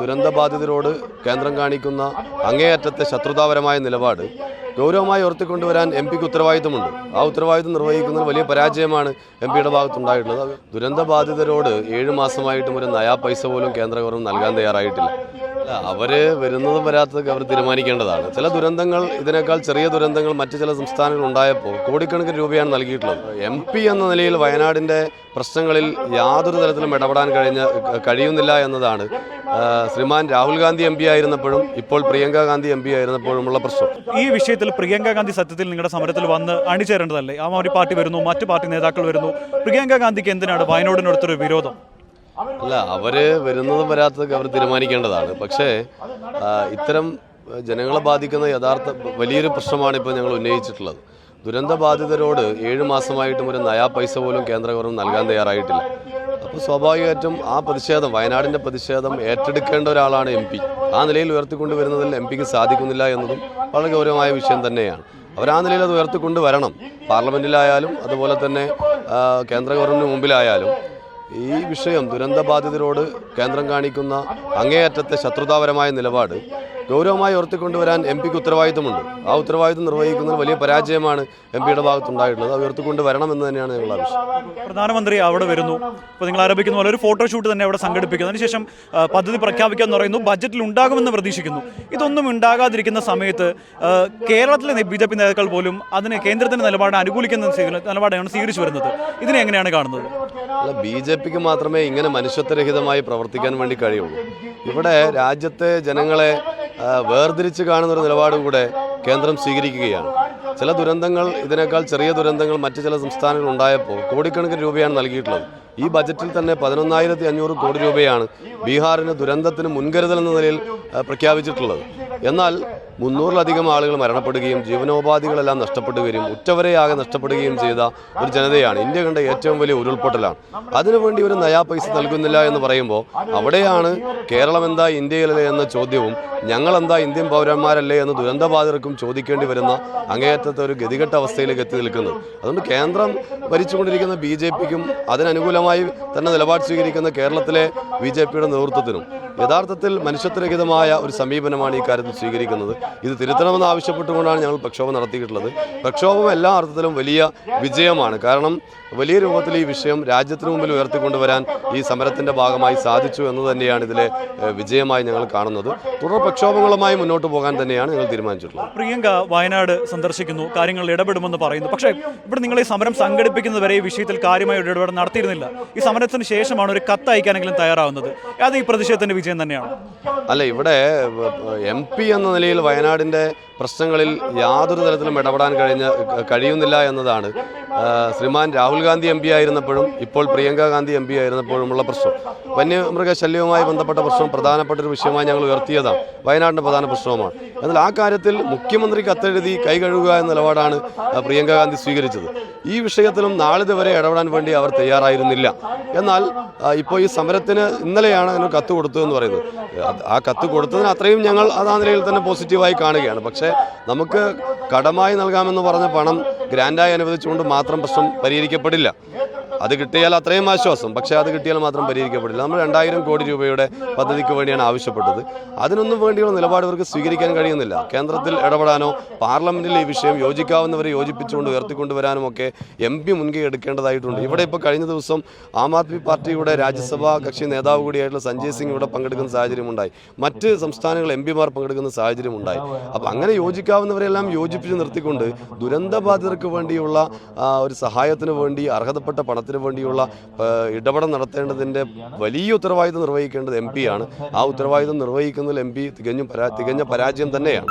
ദുരന്തബാധിതരോട് കേന്ദ്രം കാണിക്കുന്ന അങ്ങേയറ്റത്തെ ശത്രുതാപരമായ നിലപാട് ഗൗരവമായി ഉയർത്തിക്കൊണ്ടുവരാൻ എം പിക്ക് ഉത്തരവാദിത്തമുണ്ട്. ആ ഉത്തരവാദിത്തം നിർവഹിക്കുന്നത് വലിയ പരാജയമാണ് എം പിയുടെ ഭാഗത്തുണ്ടായിട്ടുള്ളത്. ദുരന്തബാധിതരോട് 7 മാസമായിട്ടും ഒരു നയാ പൈസ പോലും കേന്ദ്ര ഗവൺമെന്റ് നൽകാൻ തയ്യാറായിട്ടില്ല. അവര് വരുന്നതും വരാത്തതൊക്കെ അവർ തീരുമാനിക്കേണ്ടതാണ്. ചില ദുരന്തങ്ങൾ, ഇതിനേക്കാൾ ചെറിയ ദുരന്തങ്ങൾ മറ്റു ചില സംസ്ഥാനങ്ങൾ ഉണ്ടായപ്പോൾ കോടിക്കണക്കിന് രൂപയാണ് നൽകിയിട്ടുള്ളത്. എം പി എന്ന നിലയിൽ വയനാടിൻ്റെ പ്രശ്നങ്ങളിൽ യാതൊരു തരത്തിലും ഇടപെടാൻ കഴിയുന്നില്ല എന്നതാണ് ശ്രീമാൻ രാഹുൽ ഗാന്ധി എം പി ആയിരുന്നപ്പോഴും ഇപ്പോൾ പ്രിയങ്ക ഗാന്ധി എം പി ആയിരുന്നപ്പോഴുമുള്ള പ്രശ്നം. ഈ വിഷയത്തിൽ പ്രിയങ്ക ഗാന്ധി സത്യത്തിൽ നിങ്ങളുടെ സമരത്തിൽ വന്ന് അണിചേരേണ്ടതല്ലേ? ആ ഒരു പാർട്ടി വരുന്നു, മറ്റു പാർട്ടി നേതാക്കൾ വരുന്നു. പ്രിയങ്ക ഗാന്ധിക്ക് എന്തിനാണ് വയനാടിനടുത്തൊരു വിരോധം? അല്ല, അവര് വരുന്നതും വരാത്തതൊക്കെ അവർ തീരുമാനിക്കേണ്ടതാണ്. പക്ഷേ ഇത്തരം ജനങ്ങളെ ബാധിക്കുന്ന യഥാർത്ഥ വലിയൊരു പ്രശ്നമാണ് ഇപ്പോൾ ഞങ്ങൾ ഉന്നയിച്ചിട്ടുള്ളത്. ദുരന്തബാധിതരോട് 7 മാസമായിട്ടും ഒരു നയാ പൈസ പോലും കേന്ദ്ര ഗവൺമെന്റ് നൽകാൻ തയ്യാറായിട്ടില്ല. അപ്പോൾ സ്വാഭാവികമായിട്ടും ആ പ്രതിഷേധം, വയനാടിൻ്റെ പ്രതിഷേധം ഏറ്റെടുക്കേണ്ട ഒരാളാണ് എം പി. ആ നിലയിൽ ഉയർത്തിക്കൊണ്ടുവരുന്നതിൽ എം പിക്ക് സാധിക്കുന്നില്ല എന്നതും വളരെ ഗൗരവമായ വിഷയം തന്നെയാണ്. അവർ ആ നിലയിൽ അത് ഉയർത്തിക്കൊണ്ടുവരണം. പാർലമെൻറ്റിലായാലും അതുപോലെ തന്നെ കേന്ദ്ര ഗവൺമെൻറ്റിന് മുമ്പിലായാലും ഈ വിഷയം, ദുരന്തബാധിതരോട് കേന്ദ്രം കാണിക്കുന്ന അങ്ങേയറ്റത്തെ ശത്രുതാപരമായ നിലപാട് ഗൗരവമായി ഉയർത്തിക്കൊണ്ടുവരാൻ എം പിക്ക് ഉത്തരവാദിത്തമുണ്ട്. ആ ഉത്തരവാദിത്തം നിർവഹിക്കുന്നത് വലിയ പരാജയമാണ് എം പിയുടെ ഭാഗത്തുണ്ടായിട്ടുള്ളത്. അത് ഉയർത്തിക്കൊണ്ട് വരണമെന്ന് തന്നെയാണ് ഞങ്ങളുടെ ആവശ്യം. പ്രധാനമന്ത്രി അവിടെ വരുന്നു, ഇപ്പോൾ നിങ്ങൾ ആരോപിക്കുന്ന പോലെ ഒരു ഫോട്ടോഷൂട്ട് തന്നെ അവിടെ സംഘടിപ്പിക്കുന്നു. അതിനുശേഷം പദ്ധതി പ്രഖ്യാപിക്കാമെന്ന് പറയുന്നു, ബജറ്റിൽ ഉണ്ടാകുമെന്ന് പ്രതീക്ഷിക്കുന്നു. ഇതൊന്നും ഉണ്ടാകാതിരിക്കുന്ന സമയത്ത് കേരളത്തിലെ BJP നേതാക്കൾ പോലും അതിന് കേന്ദ്രത്തിൻ്റെ നിലപാടിനെ അനുകൂലിക്കുന്ന നിലപാടാണ് സ്വീകരിച്ചു വരുന്നത്. ഇതിനെ എങ്ങനെയാണ് കാണുന്നത്? അല്ല, BJPക്ക് മാത്രമേ ഇങ്ങനെ മനുഷ്യത്വരഹിതമായി പ്രവർത്തിക്കാൻ വേണ്ടി കഴിയുള്ളൂ. ഇവിടെ രാജ്യത്തെ ജനങ്ങളെ വേർതിരിച്ച് കാണുന്നൊരു നിലപാട് കൂടെ കേന്ദ്രം സ്വീകരിക്കുകയാണ്. ചില ദുരന്തങ്ങൾ, ഇതിനേക്കാൾ ചെറിയ ദുരന്തങ്ങൾ മറ്റു ചില സംസ്ഥാനങ്ങൾ ഉണ്ടായപ്പോൾ കോടിക്കണക്കിന് രൂപയാണ് നൽകിയിട്ടുള്ളത്. ഈ ബജറ്റിൽ തന്നെ 11,500 കോടി രൂപയാണ് ബീഹാറിന് ദുരന്തത്തിന് മുൻകരുതൽ എന്ന നിലയിൽ പ്രഖ്യാപിച്ചിട്ടുള്ളത്. എന്നാൽ 300-ലധികം ആളുകൾ മരണപ്പെടുകയും ജീവനോപാധികളെല്ലാം നഷ്ടപ്പെടുകയും ഉറ്റവരെയാകെ നഷ്ടപ്പെടുകയും ചെയ്ത ഒരു ജനതയാണ്. ഇന്ത്യ കണ്ട ഏറ്റവും വലിയ ഉരുൾപൊട്ടലാണ്. അതിനുവേണ്ടി ഒരു നയാ പൈസ നൽകുന്നില്ല എന്ന് പറയുമ്പോൾ അവിടെയാണ് കേരളം എന്താ ഇന്ത്യയിലല്ലേ എന്ന ചോദ്യവും ഞങ്ങളെന്താ ഇന്ത്യൻ പൗരന്മാരല്ലേ എന്ന് ദുരന്തബാധിതർക്കും ചോദിക്കേണ്ടി വരുന്ന അങ്ങേയറ്റത്തെ ഒരു ഗതികെട്ട അവസ്ഥയിലേക്ക് എത്തി നിൽക്കുന്നത്. അതുകൊണ്ട് കേന്ദ്രം ഭരിച്ചുകൊണ്ടിരിക്കുന്ന BJPക്കും അതിനനുകൂലമായി തന്നെ നിലപാട് സ്വീകരിക്കുന്ന കേരളത്തിലെ BJPയുടെ നേതൃത്വത്തിനും യഥാർത്ഥത്തിൽ മനുഷ്യത്വരഹിതമായ ഒരു സമീപനമാണ് ഈ കാര്യത്തിൽ സ്വീകരിക്കുന്നത്. ഇത് തിരുത്തണമെന്ന് ആവശ്യപ്പെട്ടുകൊണ്ടാണ് ഞങ്ങൾ പ്രക്ഷോഭം നടത്തിയിട്ടുള്ളത്. പ്രക്ഷോഭം എല്ലാ അർത്ഥത്തിലും വലിയ വിജയമാണ്. കാരണം വലിയ രൂപത്തിൽ ഈ വിഷയം രാജ്യത്തിന് മുമ്പിൽ ഉയർത്തിക്കൊണ്ടുവരാൻ ഈ സമരത്തിൻ്റെ ഭാഗമായി സാധിച്ചു എന്ന് തന്നെയാണ് ഇതിലെ വിജയമായി ഞങ്ങൾ കാണുന്നത്. തുടർ പ്രക്ഷോഭങ്ങളുമായി മുന്നോട്ട് പോകാൻ തന്നെയാണ് ഞങ്ങൾ തീരുമാനിച്ചിട്ടുള്ളത്. പ്രിയങ്ക വയനാട് സന്ദർശിക്കുന്നു, കാര്യങ്ങൾ ഇടപെടുമെന്ന് പറയുന്നു. പക്ഷേ ഇവിടെ നിങ്ങൾ ഈ സമരം സംഘടിപ്പിക്കുന്നതുവരെ ഈ വിഷയത്തിൽ കാര്യമായ ഇടപെടൽ നടത്തിയിരുന്നില്ല. ഈ സമരത്തിന് ശേഷമാണ് ഒരു കത്ത് അയക്കാനെങ്കിലും തയ്യാറാവുന്നത്. അത് ഈ പ്രതിഷേധത്തിന്റെ വിജയം തന്നെയാണ്. അല്ല, ഇവിടെ എം പി എന്ന നിലയിൽ വയനാടിൻ്റെ പ്രശ്നങ്ങളിൽ യാതൊരു തരത്തിലും ഇടപെടാൻ കഴിയുന്നില്ല എന്നതാണ് ശ്രീമാൻ രാഹുൽ ഗാന്ധി എം പി ആയിരുന്നപ്പോഴും ഇപ്പോൾ പ്രിയങ്ക ഗാന്ധി എം പി ആയിരുന്നപ്പോഴുമുള്ള പ്രശ്നം. വന്യമൃഗശല്യവുമായി ബന്ധപ്പെട്ട പ്രശ്നം പ്രധാനപ്പെട്ട ഒരു വിഷയമായി ഞങ്ങൾ ഉയർത്തിയതാണ്. വയനാടിൻ്റെ പ്രധാന പ്രശ്നവുമാണ്. എന്നാൽ ആ കാര്യത്തിൽ മുഖ്യമന്ത്രി കത്തെഴുതി കൈ കഴുകുക എന്ന നിലപാടാണ് പ്രിയങ്ക ഗാന്ധി സ്വീകരിച്ചത്. ഈ വിഷയത്തിലും നാളിതുവരെ ഇടപെടാൻ വേണ്ടി അവർ തയ്യാറായിരുന്നില്ല. എന്നാൽ ഇപ്പോൾ ഈ സമരത്തിന് ഇന്നലെയാണ് അതിന് കത്ത് കൊടുത്തതെന്ന് പറയുന്നത്. ആ കത്ത് കൊടുത്തതിന് അത്രയും ഞങ്ങൾ അത് ആ നിലയിൽ തന്നെ പോസിറ്റീവായി കാണുകയാണ്. പക്ഷേ നമുക്ക് കടമായി നൽകാമെന്ന് പറഞ്ഞ പണം ഗ്രാൻഡായി അനുവദിച്ചുകൊണ്ട് മാത്രം പ്രശ്നം പരിഹരിക്കപ്പെടില്ല. അത് കിട്ടിയാൽ അത്രയും ആശ്വാസം. പക്ഷേ അത് കിട്ടിയാൽ മാത്രം പരിഹരിക്കപ്പെടില്ല. നമ്മൾ 2,000 കോടി രൂപയുടെ പദ്ധതിക്ക് വേണ്ടിയാണ് ആവശ്യപ്പെട്ടത്. അതിനൊന്നും വേണ്ടിയുള്ള നിലപാട് ഇവർക്ക് സ്വീകരിക്കാൻ കഴിയുന്നില്ല. കേന്ദ്രത്തിൽ ഇടപെടാനോ പാർലമെന്റിൽ ഈ വിഷയം യോജിക്കാവുന്നവരെ യോജിപ്പിച്ചുകൊണ്ട് ഉയർത്തിക്കൊണ്ടുവരാനും ഒക്കെ എം പി മുൻകൈ എടുക്കേണ്ടതായിട്ടുണ്ട്. ഇവിടെ ഇപ്പോൾ കഴിഞ്ഞ ദിവസം ആം ആദ്മി പാർട്ടിയുടെ രാജ്യസഭാ കക്ഷി നേതാവ് കൂടിയായിട്ടുള്ള സഞ്ജയ് സിംഗ് ഇവിടെ പങ്കെടുക്കുന്ന സാഹചര്യമുണ്ടായി. മറ്റ് സംസ്ഥാനങ്ങൾ എം പിമാർ പങ്കെടുക്കുന്ന സാഹചര്യമുണ്ടായി. അപ്പോൾ അങ്ങനെ യോജിക്കാവുന്നവരെല്ലാം യോജിപ്പിച്ച് നിർത്തിക്കൊണ്ട് ദുരന്തബാധിതർക്ക് വേണ്ടിയുള്ള ഒരു സഹായത്തിന് വേണ്ടി അർഹതപ്പെട്ട പണത്തിന് വേണ്ടിയുള്ള ഇടപെടൽ നടത്തേണ്ടതിൻ്റെ വലിയ ഉത്തരവാദിത്വം നിർവഹിക്കേണ്ടത് എം പിയാണ്. ആ ഉത്തരവാദിത്വം നിർവഹിക്കുന്നതിൽ എം പി തികഞ്ഞ പരാജയം തന്നെയാണ്.